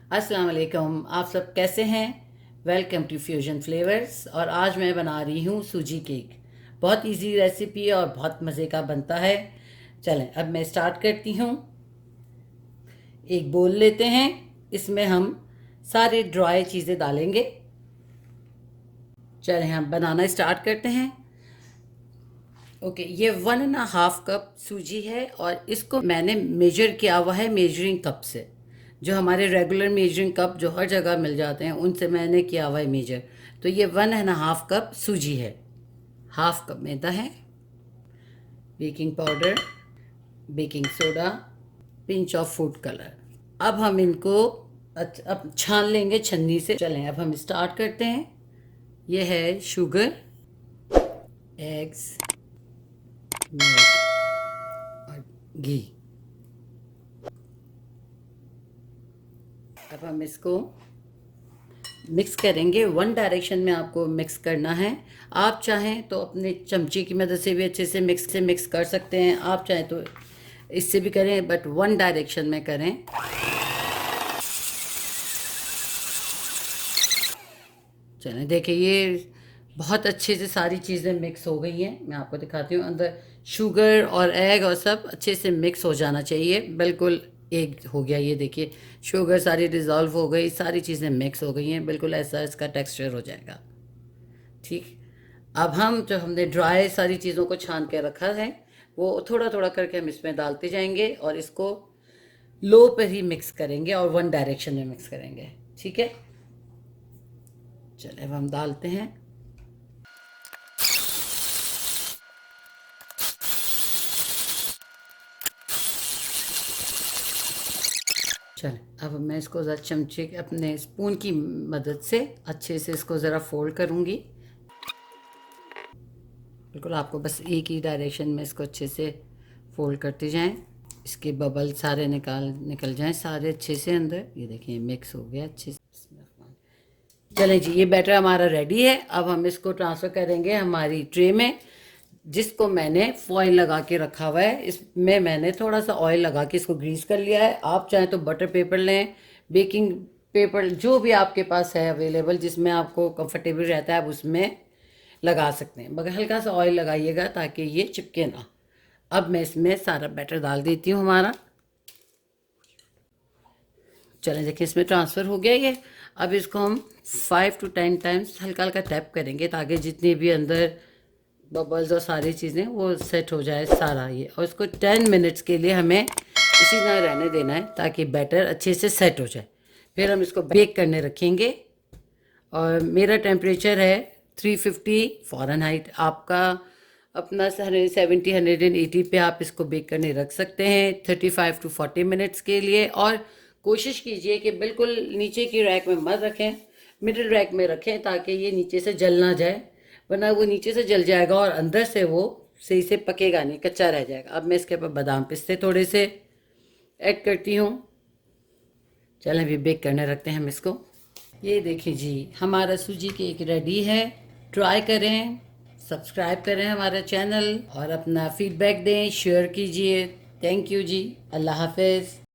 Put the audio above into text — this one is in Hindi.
अस्सलाम वालेकुम। आप सब कैसे हैं? Welcome to Fusion Flavours. और आज मैं बना रही हूँ सूजी केक। बहुत इजी रेसिपी और बहुत मज़े का बनता है। चलें अब मैं स्टार्ट करती हूँ। एक बोल लेते हैं, इसमें हम सारे ड्राई चीज़ें डालेंगे। चलें हम बनाना स्टार्ट करते हैं। ओके, ये 1.5 कप सूजी है और इसको मैंने मेजर किया हुआ है मेजरिंग कप से। जो हमारे रेगुलर मेजरिंग कप जो हर जगह मिल जाते हैं उनसे मैंने किया हुआ है मेजर। तो ये 1.5 कप सूजी है। 1/2 कप मैदा है, baking powder, baking soda, pinch of food colour. अब हम इनको अब छान लेंगे छन्नी से। चलें अब हम स्टार्ट करते हैं। ये है शुगर, एग्स, मिल्क और घी। अब हम इसको मिक्स करेंगे। वन डायरेक्शन में आपको मिक्स करना है। आप चाहें तो अपने चमचे की मदद से भी अच्छे से मिक्स कर सकते हैं। आप चाहें तो इससे भी करें, बट वन डायरेक्शन में करें। चलें देखिए, ये बहुत अच्छे से सारी चीज़ें मिक्स हो गई हैं। मैं आपको दिखाती हूँ। अंदर शुगर और एग और सब अच्छे से मिक्स हो जाना चाहिए। बिल्कुल एक हो गया, ये देखिए शुगर सारी डिज़ोल्व हो गई, सारी चीज़ें मिक्स हो गई हैं। बिल्कुल ऐसा इसका टेक्सचर हो जाएगा। ठीक। अब हम जो हमने ड्राई सारी चीज़ों को छान के रखा है वो थोड़ा थोड़ा करके हम इसमें डालते जाएंगे और इसको लो पर ही मिक्स करेंगे और वन डायरेक्शन में मिक्स करेंगे। ठीक है, चलिए अब हम डालते हैं। चलें अब मैं इसको ज़रा चमचे के अपने स्पून की मदद से अच्छे से इसको ज़रा फोल्ड करूँगी। बिल्कुल आपको बस एक ही डायरेक्शन में इसको अच्छे से फोल्ड करते जाएं। इसके बबल सारे निकल जाएं सारे अच्छे से अंदर। ये देखिए मिक्स हो गया अच्छे से। चलें जी, ये बैटर हमारा रेडी है। अब हम इसको ट्रांसफ़र करेंगे हमारी ट्रे में, जिसको मैंने फॉइल लगा के रखा हुआ है। इसमें मैंने थोड़ा सा ऑयल लगा के इसको ग्रीस कर लिया है। आप चाहें तो बटर पेपर लें, बेकिंग पेपर, जो भी आपके पास है अवेलेबल, जिसमें आपको कंफर्टेबल रहता है आप उसमें लगा सकते हैं, मगर हल्का सा ऑयल लगाइएगा ताकि ये चिपके ना। अब मैं इसमें सारा बैटर डाल देती हूँ हमारा। चलें देखिए इसमें ट्रांसफ़र हो गया ये। अब इसको हम 5 to 10 टाइम्स हल्का हल्का टैप करेंगे ताकि जितनी भी अंदर बबल्स और सारी चीज़ें वो सेट हो जाए सारा ये। और इसको 10 मिनट्स के लिए हमें इसी तरह रहने देना है ताकि बैटर अच्छे से सेट हो जाए। फिर हम इसको बेक करने रखेंगे और मेरा टेम्परेचर है 350 फ़ारेनहाइट। आपका अपना 170-180 पे आप इसको बेक करने रख सकते हैं 35 to 40 मिनट्स के लिए। और कोशिश कीजिए कि बिल्कुल नीचे की रैक में मत रखें, मिडिल रैक में रखें ताकि ये नीचे से जल ना जाए, वरना वो नीचे से जल जाएगा और अंदर से वो सही से पकेगा नहीं, कच्चा रह जाएगा। अब मैं इसके ऊपर बादाम पिस्ते थोड़े से ऐड करती हूँ। चलें अभी बेक करने रखते हैं हम इसको। ये देखिए जी, हमारा सूजी केक रेडी है। ट्राई करें, सब्सक्राइब करें हमारा चैनल और अपना फीडबैक दें, शेयर कीजिए। थैंक यू जी, अल्लाह हाफिज़।